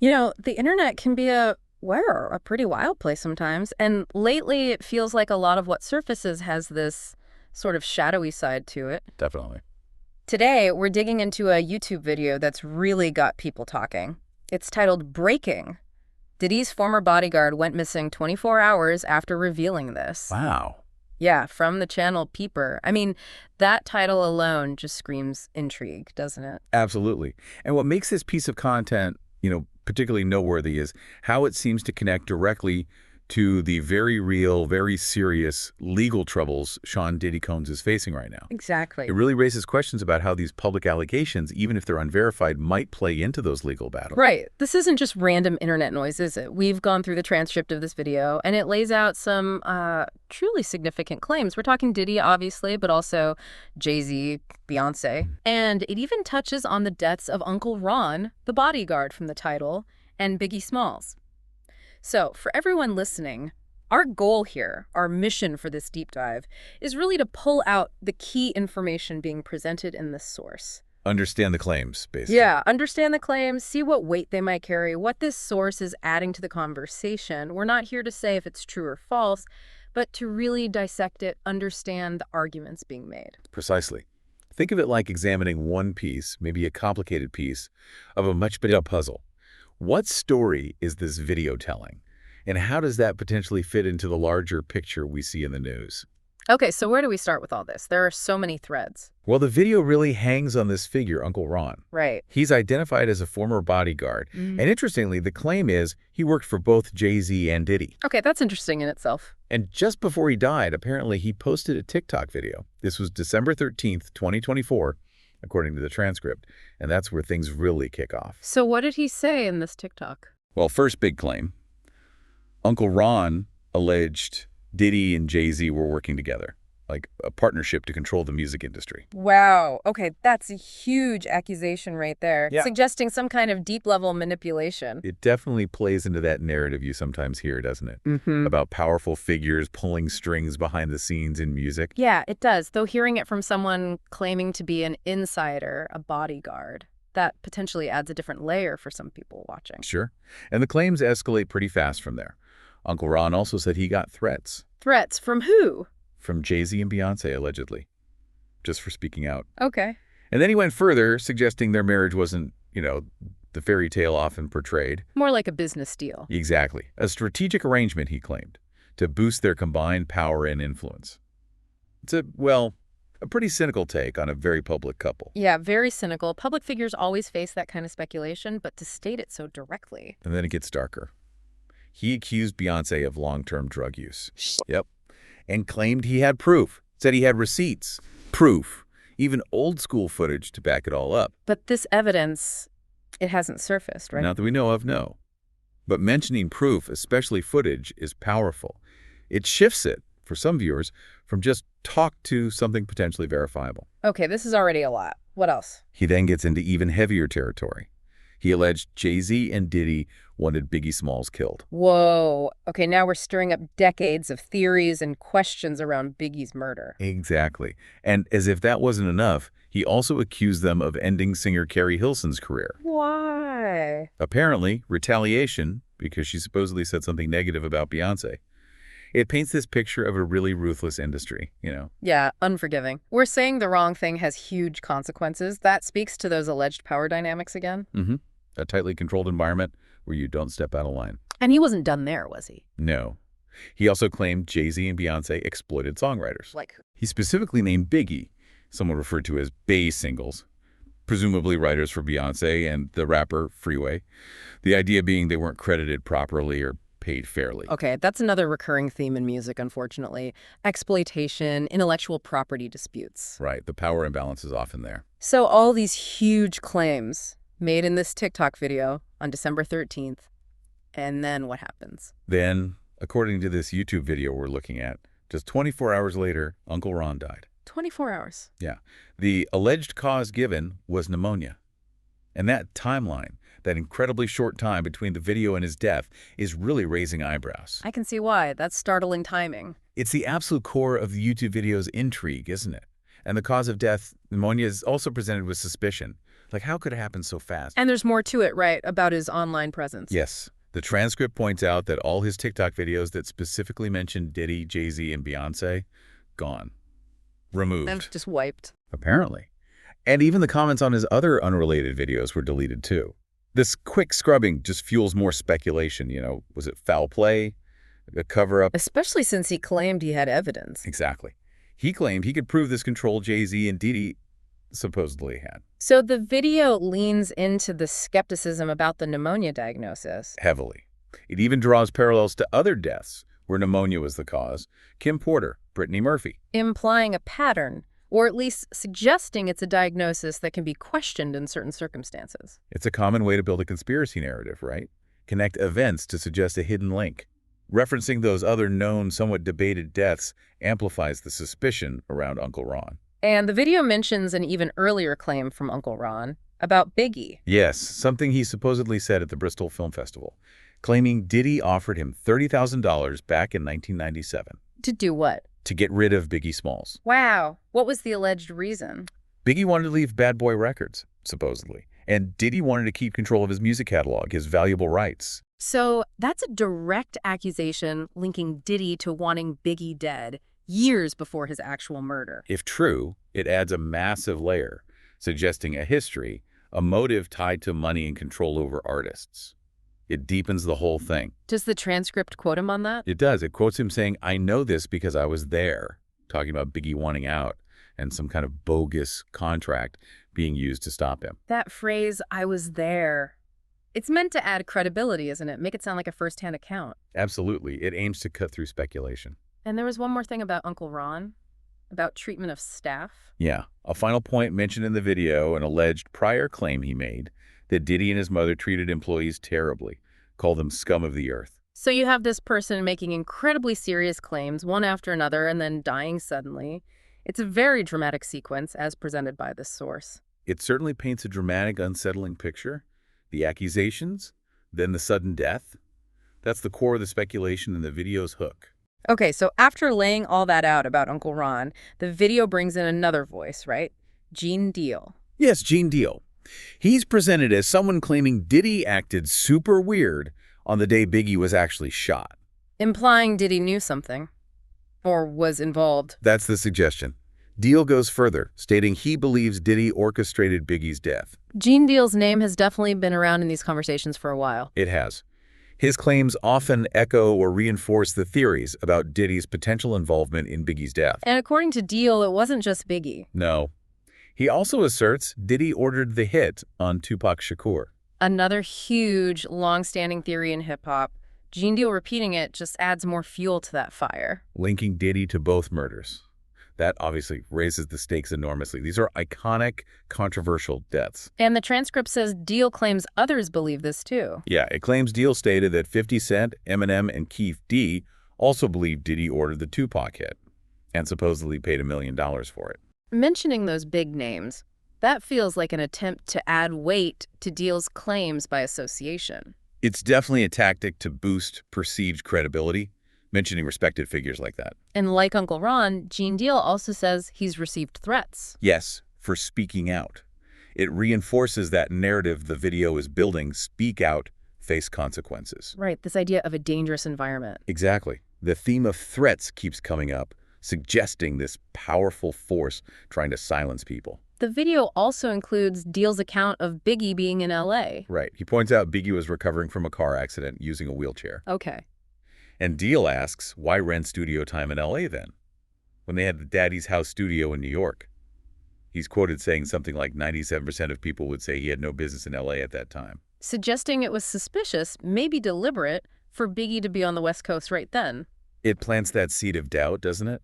The internet can be a pretty wild place sometimes. And lately, it feels like a lot of what surfaces has this sort of shadowy side to it. Definitely. Today, we're digging into a YouTube video that's really got people talking. It's titled Breaking. Diddy's former bodyguard went missing 24 hours after revealing this. Wow. Yeah, from the channel Peeper. I mean, that title alone just screams intrigue, doesn't it? Absolutely. And what makes this piece of content, particularly noteworthy is how it seems to connect directly to the very real, very serious legal troubles Sean Diddy Combs is facing right now. Exactly. It really raises questions about how these public allegations, even if they're unverified, might play into those legal battles. Right. This isn't just random internet noise, is it? We've gone through the transcript of this video, and it lays out some truly significant claims. We're talking Diddy, obviously, but also Jay-Z, Beyonce. And it even touches on the deaths of Uncle Ron, the bodyguard from the title, and Biggie Smalls. So, for everyone listening, our goal here, our mission for this deep dive, is really to pull out the key information being presented in this source. Understand the claims, basically. Yeah, understand the claims, see what weight they might carry, what this source is adding to the conversation. We're not here to say if it's true or false, but to really dissect it, understand the arguments being made. Precisely. Think of it like examining one piece, maybe a complicated piece, of a much bigger puzzle. What story is this video telling? And how does that potentially fit into the larger picture we see in the news? Okay, so where do we start with all this? There are so many threads. Well, the video really hangs on this figure, Uncle Ron. Right. He's identified as a former bodyguard. And interestingly, the claim is he worked for both Jay-Z and Diddy. Okay, that's interesting in itself. And just before he died, apparently he posted a TikTok video. This was December 13th, 2024, according to the transcript. And that's where things really kick off. So what did he say in this TikTok? Well, first big claim. Uncle Ron alleged Diddy and Jay-Z were working together, like a partnership to control the music industry. Wow. Okay, that's a huge accusation right there. Yeah. Suggesting some kind of deep-level manipulation. It definitely plays into that narrative you sometimes hear, doesn't it? Mm-hmm. About powerful figures pulling strings behind the scenes in music. Yeah, it does. Though hearing it from someone claiming to be an insider, a bodyguard, that potentially adds a different layer for some people watching. Sure. And the claims escalate pretty fast from there. Uncle Ron also said he got threats. Threats from who? From Jay-Z and Beyonce, allegedly, just for speaking out. Okay. And then he went further, suggesting their marriage wasn't, the fairy tale often portrayed. More like a business deal. Exactly. A strategic arrangement, he claimed, to boost their combined power and influence. It's a pretty cynical take on a very public couple. Yeah, very cynical. Public figures always face that kind of speculation, but to state it so directly. And then it gets darker. He accused Beyonce of long-term drug use. Yep. And claimed he had proof. Said he had receipts. Proof. Even old-school footage to back it all up. But this evidence, it hasn't surfaced, right? Not that we know of, no. But mentioning proof, especially footage, is powerful. It shifts it, for some viewers, from just talk to something potentially verifiable. Okay, this is already a lot. What else? He then gets into even heavier territory. He alleged Jay-Z and Diddy wanted Biggie Smalls killed. Whoa. Okay, now we're stirring up decades of theories and questions around Biggie's murder. Exactly. And as if that wasn't enough, he also accused them of ending singer Carrie Hilson's career. Why? Apparently, retaliation, because she supposedly said something negative about Beyonce. It paints this picture of a really ruthless industry, Yeah, unforgiving. We're saying the wrong thing has huge consequences. That speaks to those alleged power dynamics again. Mm-hmm. A tightly controlled environment where you don't step out of line. And he wasn't done there, was he? No. He also claimed Jay-Z and Beyonce exploited songwriters. Like, He specifically named Biggie, someone referred to as Bay Singles, presumably writers for Beyonce and the rapper Freeway. The idea being they weren't credited properly or paid fairly. okay, that's another recurring theme in music, unfortunately. Exploitation, intellectual property disputes. Right. The power imbalance is often there. So all these huge claims made in this TikTok video on December 13th, and then what happens? Then, according to this YouTube video we're looking at, just 24 hours later, Uncle Ron died. 24 hours. Yeah. The alleged cause given was pneumonia. And that timeline, that incredibly short time between the video and his death, is really raising eyebrows. I can see why. That's startling timing. It's the absolute core of the YouTube video's intrigue, isn't it? And the cause of death, pneumonia, is also presented with suspicion. Like, how could it happen so fast? And there's more to it, right, about his online presence. Yes. The transcript points out that all his TikTok videos that specifically mention Diddy, Jay-Z, and Beyonce, gone. That's Removed. just wiped. Apparently. And even the comments on his other unrelated videos were deleted too. This quick scrubbing just fuels more speculation, Was it foul play? A cover-up? Especially since he claimed he had evidence. Exactly. He claimed he could prove this control Jay-Z and Diddy supposedly had. So the video leans into the skepticism about the pneumonia diagnosis. Heavily. It even draws parallels to other deaths where pneumonia was the cause. Kim Porter, Brittany Murphy. Implying a pattern, or at least suggesting it's a diagnosis that can be questioned in certain circumstances. It's a common way to build a conspiracy narrative, right? Connect events to suggest a hidden link. Referencing those other known, somewhat debated deaths amplifies the suspicion around Uncle Ron. And the video mentions an even earlier claim from Uncle Ron about Biggie. Yes, something he supposedly said at the Bristol Film Festival, claiming Diddy offered him $30,000 back in 1997. To do what? To get rid of Biggie Smalls. Wow. What was the alleged reason? Biggie wanted to leave Bad Boy Records, supposedly. And Diddy wanted to keep control of his music catalog, his valuable rights. So that's a direct accusation linking Diddy to wanting Biggie dead years before his actual murder. If true, it adds a massive layer, suggesting a history, a motive tied to money and control over artists. It deepens the whole thing. Does the transcript quote him on that? It does. It quotes him saying, "I know this because I was there," talking about Biggie wanting out and some kind of bogus contract being used to stop him. That phrase, "I was there," it's meant to add credibility, isn't it? Make it sound like a first-hand account. Absolutely. It aims to cut through speculation. And there was one more thing about Uncle Ron, about treatment of staff. Yeah. A final point mentioned in the video, an alleged prior claim he made that Diddy and his mother treated employees terribly, called them scum of the earth. So you have this person making incredibly serious claims, one after another, and then dying suddenly. It's a very dramatic sequence, as presented by this source. It certainly paints a dramatic, unsettling picture. The accusations, then the sudden death. That's the core of the speculation in the video's hook. Okay, so after laying all that out about Uncle Ron, the video brings in another voice, right? Gene Deal. Yes, Gene Deal. He's presented as someone claiming Diddy acted super weird on the day Biggie was actually shot. Implying Diddy knew something, or was involved. That's the suggestion. Deal goes further, stating he believes Diddy orchestrated Biggie's death. Gene Deal's name has definitely been around in these conversations for a while. It has. His claims often echo or reinforce the theories about Diddy's potential involvement in Biggie's death. And according to Deal, it wasn't just Biggie. No. He also asserts Diddy ordered the hit on Tupac Shakur. Another huge, long-standing theory in hip-hop. Gene Deal repeating it just adds more fuel to that fire. Linking Diddy to both murders. That obviously raises the stakes enormously. These are iconic, controversial deaths. And the transcript says Deal claims others believe this too. Yeah, it claims Deal stated that 50 Cent, Eminem, and Keith D also believed Diddy ordered the Tupac hit and supposedly paid $1 million for it. Mentioning those big names, that feels like an attempt to add weight to Deal's claims by association. It's definitely a tactic to boost perceived credibility, mentioning respected figures like that. And like Uncle Ron, Gene Deal also says he's received threats. Yes, for speaking out. It reinforces that narrative the video is building: speak out, face consequences. Right, this idea of a dangerous environment. Exactly. The theme of threats keeps coming up, suggesting this powerful force trying to silence people. The video also includes Deal's account of Biggie being in L.A. Right. He points out Biggie was recovering from a car accident using a wheelchair. Okay. And Deal asks, why rent studio time in L.A. then, when they had the Daddy's House studio in New York? He's quoted saying something like 97% of people would say he had no business in L.A. at that time. Suggesting it was suspicious, maybe deliberate, for Biggie to be on the West Coast right then. It plants that seed of doubt, doesn't it?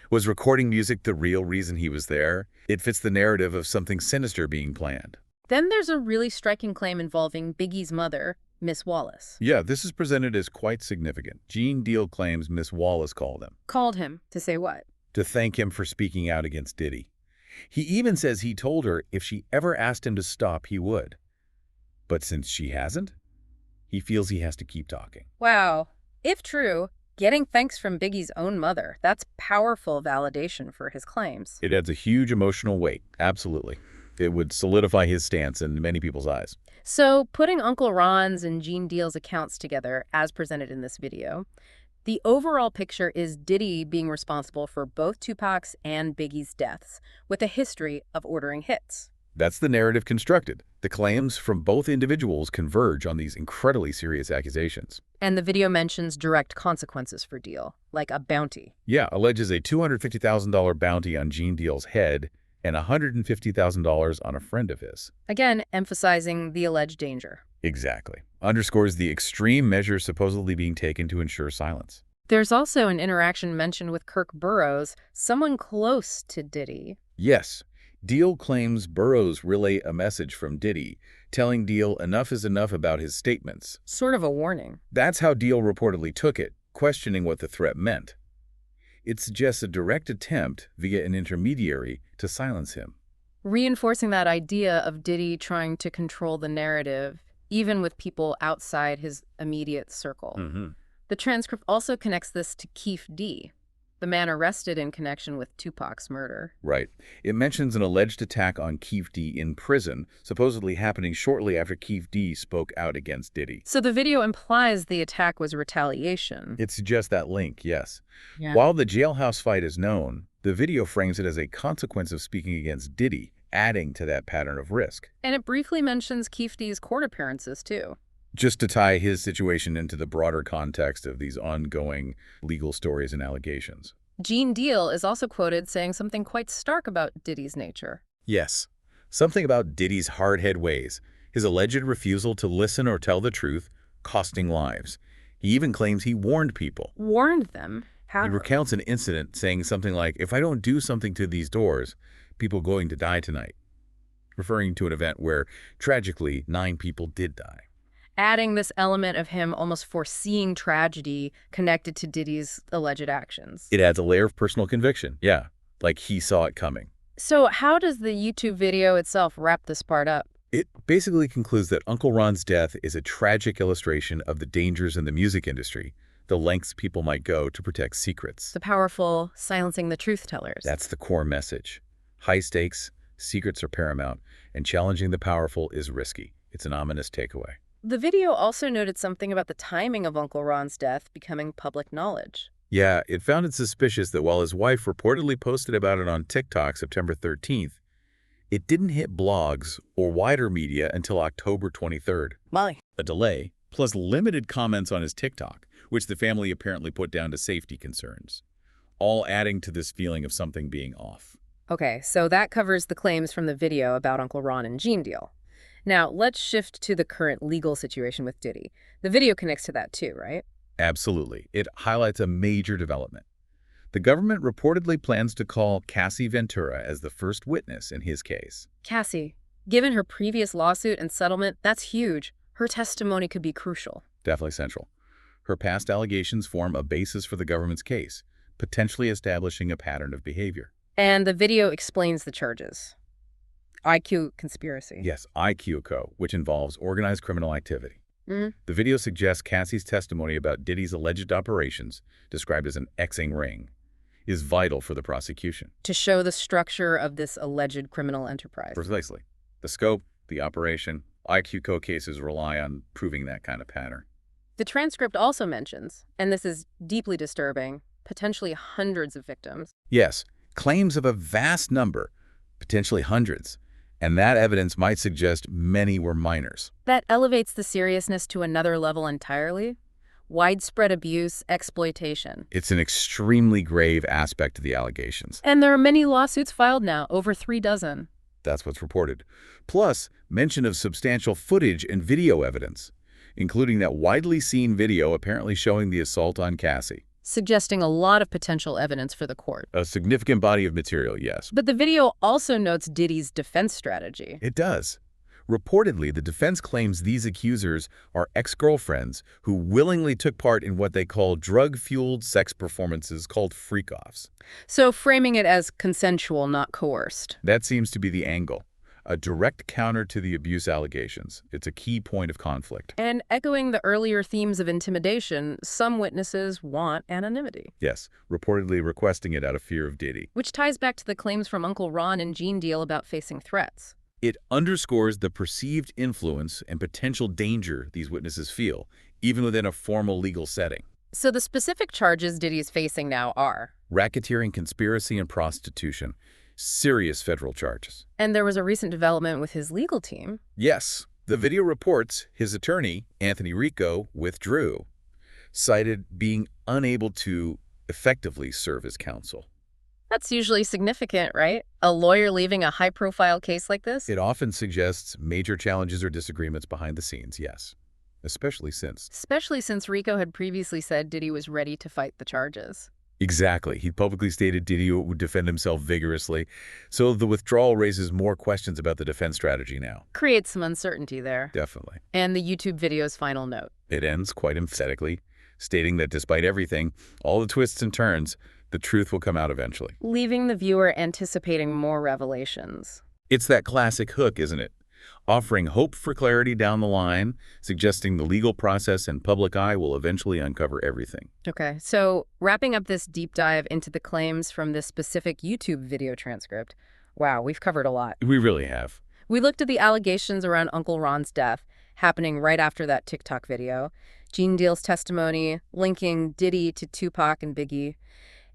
Was recording music the real reason he was there? It fits the narrative of something sinister being planned. Then there's a really striking claim involving Biggie's mother, Miss Wallace. Yeah, this is presented as quite significant. Gene Deal claims Miss Wallace called him. Called him to say what? To thank him for speaking out against Diddy. He even says he told her if she ever asked him to stop, he would. But since she hasn't, he feels he has to keep talking. Wow. If true, getting thanks from Biggie's own mother, that's powerful validation for his claims. It adds a huge emotional weight, absolutely. It would solidify his stance in many people's eyes. So, putting Uncle Ron's and Gene Deal's accounts together, as presented in this video, the overall picture is Diddy being responsible for both Tupac's and Biggie's deaths, with a history of ordering hits. That's the narrative constructed. The claims from both individuals converge on these incredibly serious accusations. And the video mentions direct consequences for Deal, like a bounty. Yeah, alleges a $250,000 bounty on Gene Deal's head and $150,000 on a friend of his. Again, emphasizing the alleged danger. Exactly. Underscores the extreme measures supposedly being taken to ensure silence. There's also an interaction mentioned with Kirk Burroughs, someone close to Diddy. Yes, Deal claims Burroughs relayed a message from Diddy, telling Deal enough is enough about his statements. Sort of a warning. That's how Deal reportedly took it, questioning what the threat meant. It suggests a direct attempt, via an intermediary, to silence him. Reinforcing that idea of Diddy trying to control the narrative, even with people outside his immediate circle. The transcript also connects this to Keefe D., the man arrested in connection with Tupac's murder. Right. It mentions an alleged attack on Keefe D. in prison, supposedly happening shortly after Keefe D. spoke out against Diddy. So the video implies the attack was retaliation. It suggests that link, yes. Yeah. While the jailhouse fight is known, the video frames it as a consequence of speaking against Diddy, adding to that pattern of risk. And it briefly mentions Keefe D's court appearances, too. Just to tie his situation into the broader context of these ongoing legal stories and allegations. Gene Deal is also quoted saying something quite stark about Diddy's nature. Yes. Something about Diddy's hard-head ways, his alleged refusal to listen or tell the truth, costing lives. He even claims he warned people. Warned them? How? He recounts an incident saying something like, if I don't do something to these doors, people are going to die tonight. Referring to an event where, tragically, 9 people did die. Adding this element of him almost foreseeing tragedy connected to Diddy's alleged actions. It adds a layer of personal conviction. Yeah, like he saw it coming. So how does the YouTube video itself wrap this part up? It basically concludes that Uncle Ron's death is a tragic illustration of the dangers in the music industry, the lengths people might go to protect secrets. The powerful silencing the truth tellers. That's the core message. High stakes, secrets are paramount, and challenging the powerful is risky. It's an ominous takeaway. The video also noted something about the timing of Uncle Ron's death becoming public knowledge. Yeah, it found it suspicious that while his wife reportedly posted about it on TikTok September 13th, it didn't hit blogs or wider media until October 23rd. Molly. A delay, plus limited comments on his TikTok, which the family apparently put down to safety concerns, all adding to this feeling of something being off. Okay, so that covers the claims from the video about Uncle Ron and Gene Deal. Now, let's shift to the current legal situation with Diddy. The video connects to that too, right? Absolutely. It highlights a major development. The government reportedly plans to call Cassie Ventura as the first witness in his case. Cassie, given her previous lawsuit and settlement, that's huge. Her testimony could be crucial. Definitely central. Her past allegations form a basis for the government's case, potentially establishing a pattern of behavior. And the video explains the charges. IQ conspiracy. Yes, IQCO, which involves organized criminal activity. The video suggests Cassie's testimony about Diddy's alleged operations, described as an Xing ring, is vital for the prosecution. To show the structure of this alleged criminal enterprise. Precisely. The scope, the operation, IQCO cases rely on proving that kind of pattern. The transcript also mentions, and this is deeply disturbing, potentially hundreds of victims. Yes, claims of a vast number, potentially hundreds. And that evidence might suggest many were minors. That elevates the seriousness to another level entirely. Widespread abuse, exploitation. It's an extremely grave aspect of the allegations. And there are many lawsuits filed now, over 3 dozen. That's what's reported. Plus, mention of substantial footage and video evidence, including that widely seen video apparently showing the assault on Cassie. Suggesting a lot of potential evidence for the court. A significant body of material, yes. But the video also notes Diddy's defense strategy. It does. Reportedly, the defense claims these accusers are ex-girlfriends who willingly took part in what they call drug-fueled sex performances called freak-offs. So framing it as consensual, not coerced. That seems to be the angle. A direct counter to the abuse allegations. It's a key point of conflict. And echoing the earlier themes of intimidation, some witnesses want anonymity. Yes, reportedly requesting it out of fear of Diddy. Which ties back to the claims from Uncle Ron and Gene Deal about facing threats. It underscores the perceived influence and potential danger these witnesses feel, even within a formal legal setting. So the specific charges Diddy's facing now are. Racketeering, conspiracy, and prostitution. Serious federal charges. And there was a recent development with his legal team. Yes, the video reports his attorney, Anthony Rico, withdrew, cited being unable to effectively serve as counsel. That's usually significant, right? A lawyer leaving a high-profile case like this? It often suggests major challenges or disagreements behind the scenes, yes. Especially since Rico had previously said Diddy was ready to fight the charges. Exactly. He publicly stated Diddy would defend himself vigorously, so the withdrawal raises more questions about the defense strategy now. Creates some uncertainty there. Definitely. And the YouTube video's final note. It ends quite emphatically, stating that despite everything, all the twists and turns, the truth will come out eventually. Leaving the viewer anticipating more revelations. It's that classic hook, isn't it? Offering hope for clarity down the line, suggesting the legal process and public eye will eventually uncover everything. Okay, so wrapping up this deep dive into the claims from this specific YouTube video transcript, wow, we've covered a lot. We really have. We looked at the allegations around Uncle Ron's death, happening right after that TikTok video, Gene Deal's testimony, linking Diddy to Tupac and Biggie,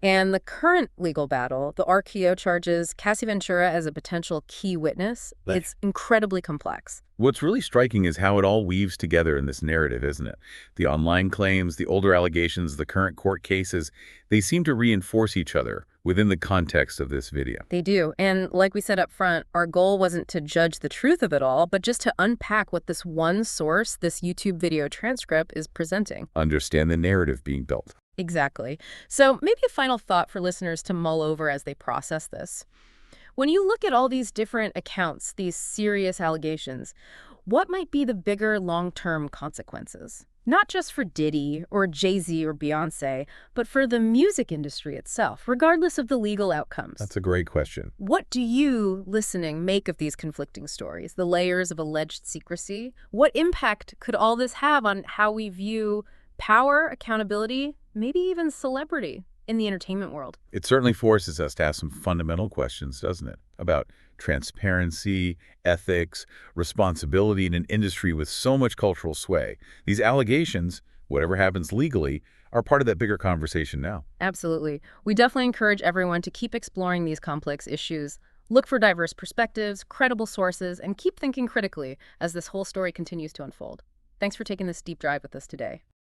and the current legal battle, the RKO charges Cassie Ventura as a potential key witness. It's incredibly complex. What's really striking is how it all weaves together in this narrative, isn't it? The online claims, the older allegations, the current court cases, they seem to reinforce each other within the context of this video. They do. And like we said up front, our goal wasn't to judge the truth of it all, but just to unpack what this one source, this YouTube video transcript, is presenting. Understand the narrative being built. Exactly. So maybe a final thought for listeners to mull over as they process this. When you look at all these different accounts, these serious allegations, what might be the bigger long-term consequences? Not just for Diddy or Jay-Z or Beyonce, but for the music industry itself, regardless of the legal outcomes. That's a great question. What do you, listening, make of these conflicting stories, the layers of alleged secrecy? What impact could all this have on how we view power, accountability, maybe even celebrity in the entertainment world? It certainly forces us to ask some fundamental questions, doesn't it? About transparency, ethics, responsibility in an industry with so much cultural sway. These allegations, whatever happens legally, are part of that bigger conversation now. Absolutely. We definitely encourage everyone to keep exploring these complex issues. Look for diverse perspectives, credible sources, and keep thinking critically as this whole story continues to unfold. Thanks for taking this deep dive with us today.